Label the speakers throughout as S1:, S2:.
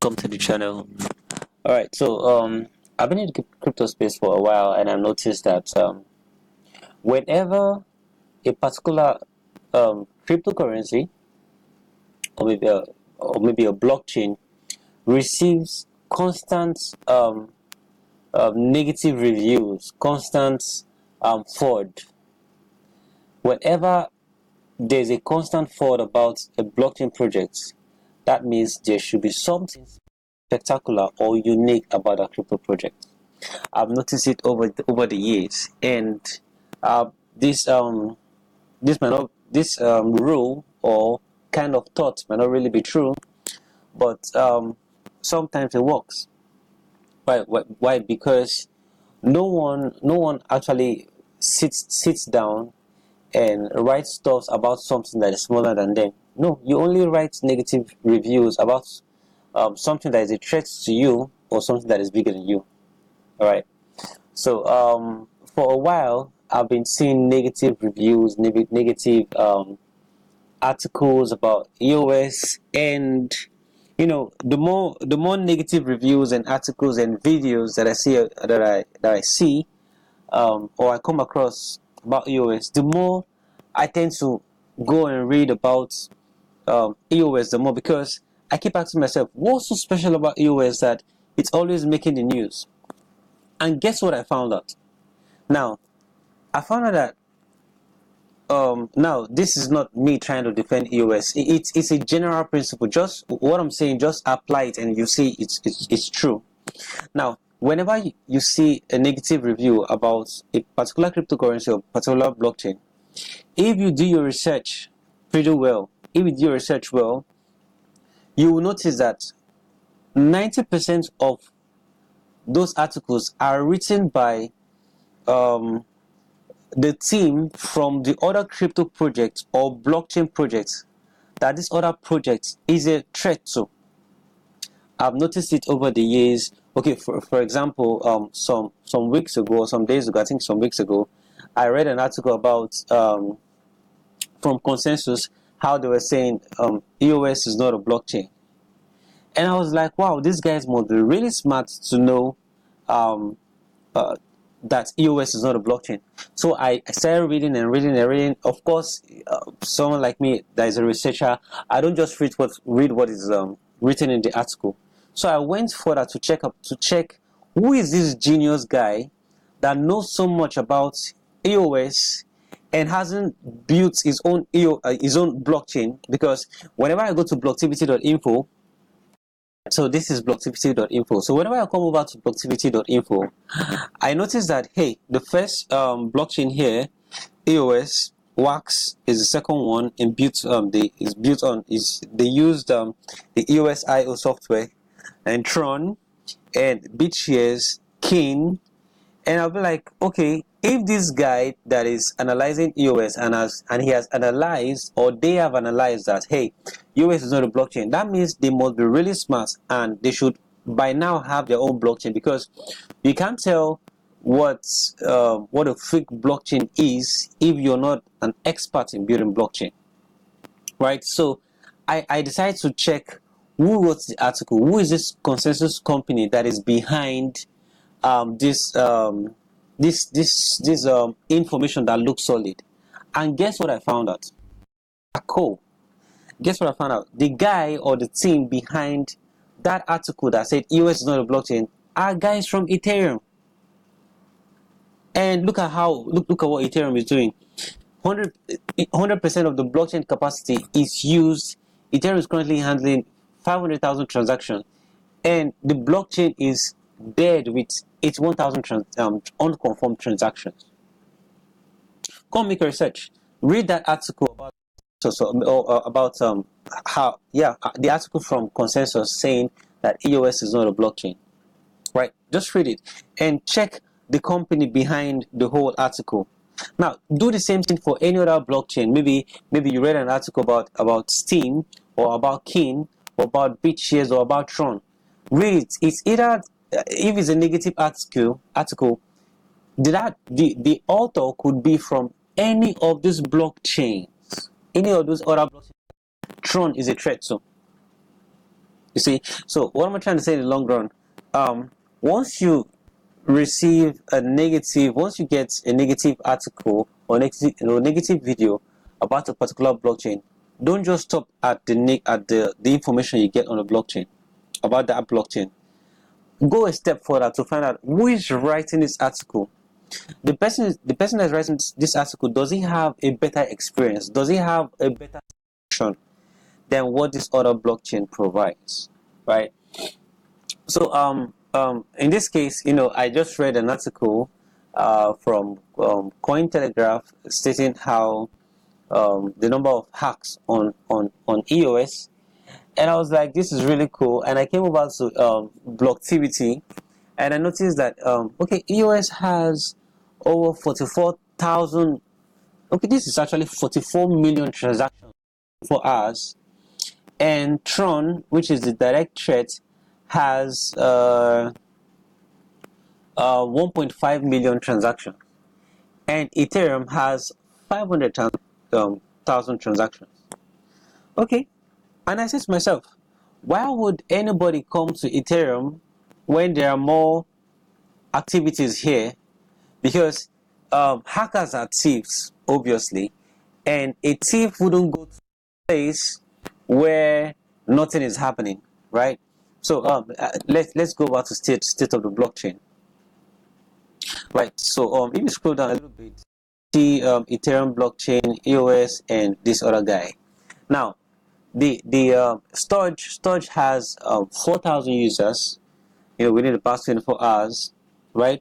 S1: Welcome to the channel. All right, so I've been in the crypto space for a while, and I've noticed that whenever a particular cryptocurrency or maybe a blockchain receives constant negative reviews, constant FUD, whenever there's a constant FUD about a blockchain project, that means there should be something spectacular or unique about a crypto project. I've noticed it over the years, and uh, this this might not this rule or kind of thought might not really be true, but sometimes it works. Why? Because no one actually sits down and write stuff about something that is smaller than them. No, you only write negative reviews about something that is a threat to you or something that is bigger than you. All right. So for a while, I've been seeing negative reviews, negative articles about EOS, and the more negative reviews and articles and videos that I see or I come across about EOS, the more I tend to go and read about EOS, the more, because I keep asking myself, what's so special about EOS that it's always making the news? And guess what I found out? Now, I found out that now this is not me trying to defend EOS. It's a general principle. Just what I'm saying, just apply it and you see it's true. Now, whenever you see a negative review about a particular cryptocurrency or particular blockchain, if you do your research pretty well, if you do your research well, you will notice that 90% of those articles are written by the team from the other crypto projects or blockchain projects that this other project is a threat to. I've noticed it over the years. Okay, for example, some weeks ago or some days ago, I think some weeks ago, I read an article about from Consensus, how they were saying EOS is not a blockchain, and I was like, wow, these guys must be really smart to know um, uh, that EOS is not a blockchain. So I started reading and reading and reading. Of course, someone like me that is a researcher, I don't just read what is written in the article. So I went further to check who is this genius guy that knows so much about EOS and hasn't built his own his own blockchain. Because whenever I go to blocktivity.info, so this is blocktivity.info. So whenever I come over to blocktivity.info, I noticed that, hey, the first blockchain here, EOS Wax, is the second one, and they used the EOS IO software, and TRON, and BitShares, King. And I'll be like, okay, if this guy that is analyzing EOS and he has analyzed, or they have analyzed that, hey, EOS is not a blockchain, that means they must be really smart and they should by now have their own blockchain, because you can't tell what a fake blockchain is if you're not an expert in building blockchain, right? So I decided to check who wrote the article, who is this Consensus company that is behind this information that looks solid. And guess what I found out? Cool. Guess what I found out? The guy or the team behind that article that said EOS is not a blockchain are guys from Ethereum. And look at what Ethereum is doing. 100% of the blockchain capacity is used. Ethereum is currently handling 500,000 transactions, and the blockchain is dead with its 1,000 unconfirmed transactions. Go make a research. Read that article about how the article from Consensus saying that EOS is not a blockchain. Right? Just read it and check the company behind the whole article. Now, do the same thing for any other blockchain. Maybe you read an article about Steam, or about King, or about BitShares, or about TRON. Read it. It's either, if it's a negative article, the author could be from any of these blockchains, any of those other blockchains. TRON is a threat to. You see, so what am I trying to say in the long run? Once you receive a negative, once you get a negative article or negative video about a particular blockchain, don't just stop at the information you get on the blockchain about that blockchain. Go a step further to find out who is writing this article. The person that's writing this article, does he have a better experience? Does he have a better solution than what this other blockchain provides, right? So in this case, I just read an article from Cointelegraph stating how the number of hacks on EOS, and I was like, this is really cool. And I came over to Blocktivity, and I noticed that okay, EOS has over 44,000. Okay, this is actually 44 million transactions for hours, and TRON, which is the direct threat, has 1.5 million transactions, and Ethereum has 500,000 transactions. Okay, and I said to myself, why would anybody come to Ethereum when there are more activities here? Because hackers are thieves, obviously, and a thief wouldn't go to a place where nothing is happening, right? So let's go back to state of the blockchain, right? So if you scroll down a little bit, see Ethereum blockchain, EOS, and this other guy. Now, the storage has 4,000 users, within the past 24 hours, right?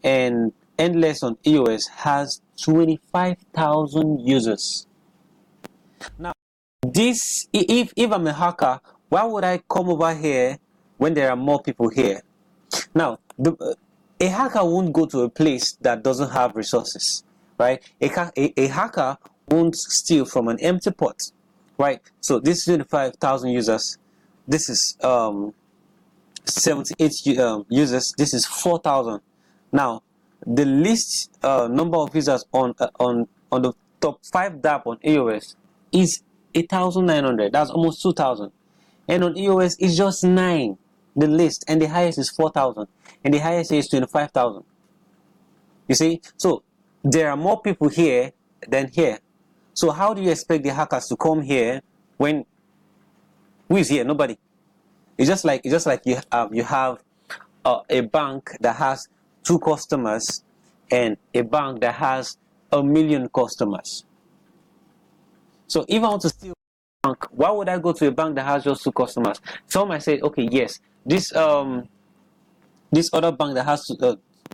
S1: And Endless on EOS has 25,000 users. Now, this, if I'm a hacker, why would I come over here when there are more people here? Now, a hacker won't go to a place that doesn't have resources, right? A hacker won't steal from an empty pot, right? So this is 25,000 users. This is 78 users. This is 4,000. Now, the least number of users on the top 5 dApp on EOS is 8,900. That's almost 2,000. And on EOS, it's just 9, the least, and the highest is 4,000, and the highest is 25,000. You see, so there are more people here than here. So how do you expect the hackers to come here when who is here? Nobody. It's just like you have a bank that has 2 customers and a bank that has 1 million customers. So if I want to steal a bank, why would I go to a bank that has just 2 customers? Some might say, okay, yes, this other bank that has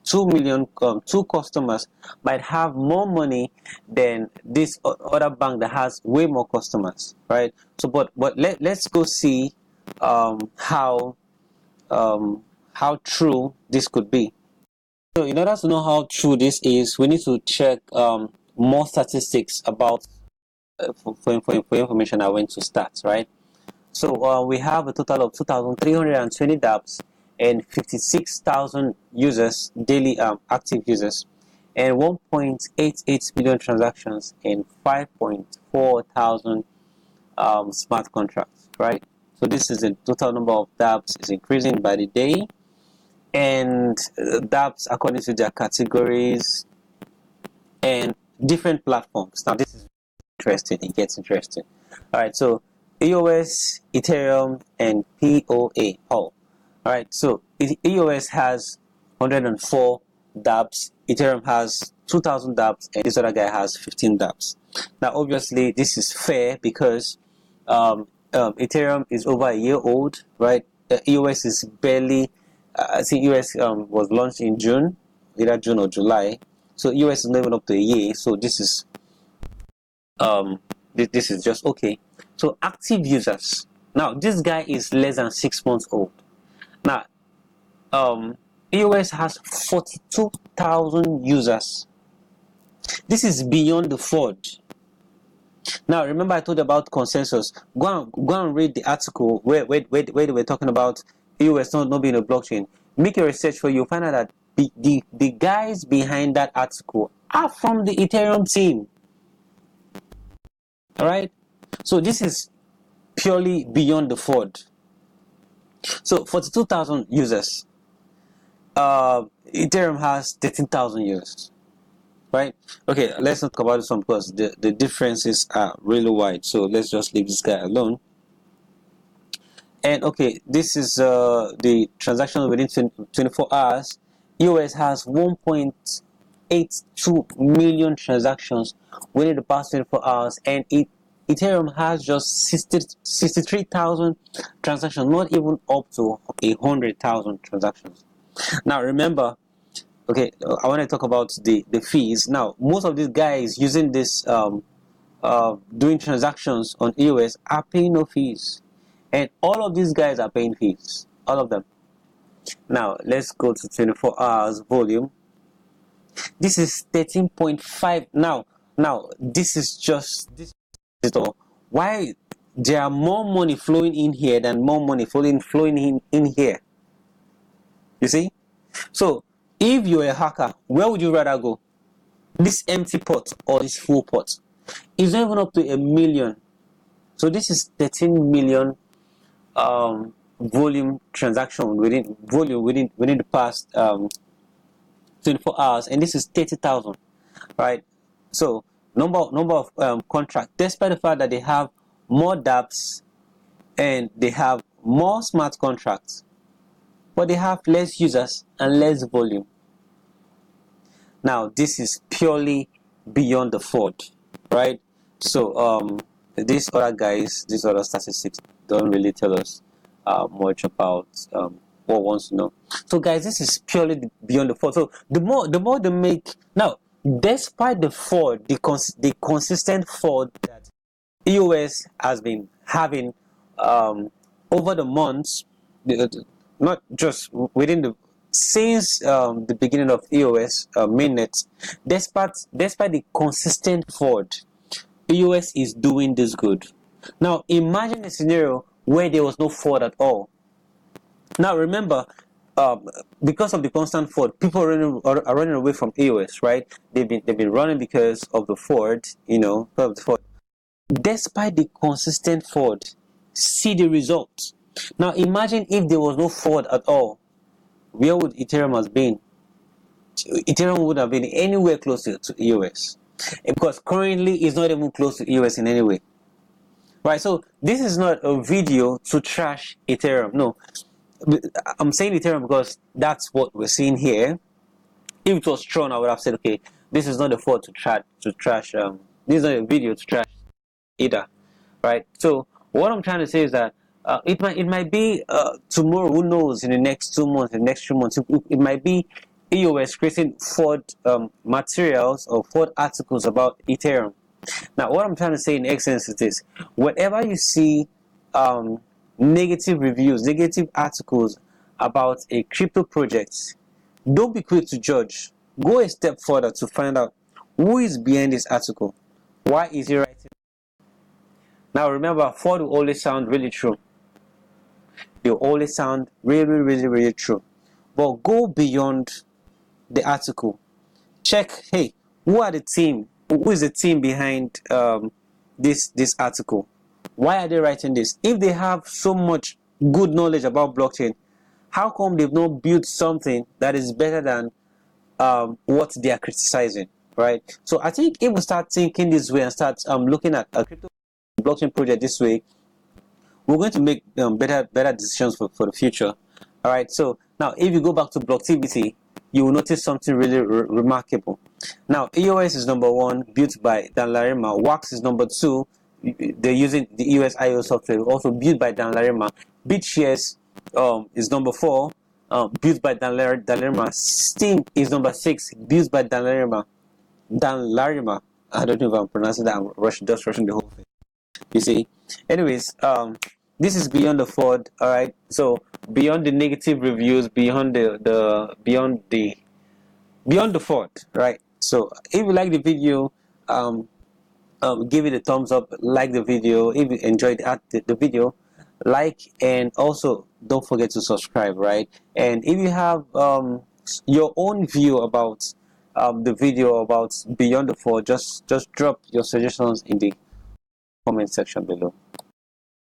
S1: 2 million 2 customers might have more money than this other bank that has way more customers, right? So but let's go see how true this could be. So in order to know how true this is, we need to check more statistics about for information I went to stats, right? So we have a total of 2,320 dApps and 56,000 users, daily active users, and 1.88 million transactions and 5.4 thousand smart contracts, right? So this is the total number of dApps is increasing by the day, and dApps according to their categories and different platforms. Now this is interesting. It gets interesting. All right, so EOS, Ethereum, and POA. All right, so EOS has 104 dApps, Ethereum has 2,000 dApps, and this other guy has 15 dApps. Now, obviously, this is fair because Ethereum is over a year old, right? EOS is barely, I think EOS was launched in June, either June or July. So EOS is not even up to a year. So this is this is just okay. So active users. Now this guy is less than 6 months old. Now EOS has 42,000 users. This is beyond the FUD. Now remember I told you about consensus. Go and read the article where they were talking about EOS not being a blockchain. Make a research for you. Find out that the guys behind that article are from the Ethereum team. Alright? So this is purely beyond the FUD. So 42,000 users. Ethereum has 13,000 users, right? Okay, let's not talk about this one because the differences are really wide. So let's just leave this guy alone. And okay, this is the transaction within 24 hours. EOS has 1.82 million transactions within the past 24 hours, and Ethereum has just 63,000 transactions, not even up to 100,000 transactions. Now remember, okay, I want to talk about the fees. Now most of these guys using this doing transactions on EOS are paying no fees, and all of these guys are paying fees, all of them. Now let's go to 24 hours volume. This is 13.5. Now this is just this. Why there are more money flowing in here than more money flowing in here? You see? So if you're a hacker, where would you rather go? This empty pot or this full pot? It's not even up to 1 million. So this is 13 million volume transaction within the past 24 hours, and this is 30,000, right? So number of contracts, despite the fact that they have more dApps and they have more smart contracts, but they have less users and less volume. Now this is purely beyond the FUD, right? So these other guys, these other statistics don't really tell us much about what wants to know. So guys, this is purely beyond the FUD. So the more they make now, despite the FUD, the consistent FUD that EOS has been having over the months, not just within the since the beginning of EOS mainnet, despite the consistent FUD, EOS is doing this good. Now imagine a scenario where there was no FUD at all. Now remember, because of the constant FUD, people are running away from EOS, right? They've been running because of the FUD, of the FUD. Despite the consistent FUD, see the results. Now imagine if there was no FUD at all, where would Ethereum have been? Ethereum would have been anywhere close to EOS, because currently it's not even close to EOS in any way, right? So this is not a video to trash Ethereum. No, I'm saying Ethereum because that's what we're seeing here. If it was TRON, I would have said, okay, this is not a FUD to trash. This is not a video to trash either, right? So what I'm trying to say is that it might be tomorrow, who knows, in the next 2 months, in the next 3 months, it might be EOS creating FUD materials or FUD articles about Ethereum. Now what I'm trying to say in essence is this: whenever you see negative reviews, negative articles about a crypto project, don't be quick to judge. Go a step further to find out who is behind this article. Why is he writing? Now remember, FUD will always sound really true. They will always sound really true. But go beyond the article. Check, hey, who are the team? Who is the team behind this article? Why are they writing this? If they have so much good knowledge about blockchain, how come they've not built something that is better than what they are criticizing, right? So I think if we start thinking this way and start looking at a crypto blockchain project this way, we're going to make better decisions for the future. All right. So now, if you go back to Blocktivity, you will notice something really remarkable. Now, EOS is number 1, built by Dan Larimer. Wax is number 2. They're using the EOS IO software, also built by Dan Larimer. BitShares is number 4, built by Dan Larimer. Steam is number 6, built by Dan Larimer. I don't know if I'm pronouncing that. I'm just rushing the whole thing. You see. Anyways, this is beyond the FUD. All right. So beyond the negative reviews, beyond the FUD, right? So if you like the video, give it a thumbs up. Like the video if you enjoyed the video. Like, and also don't forget to subscribe, right? And if you have your own view about the video about beyond the FUD, just drop your suggestions in the comment section below.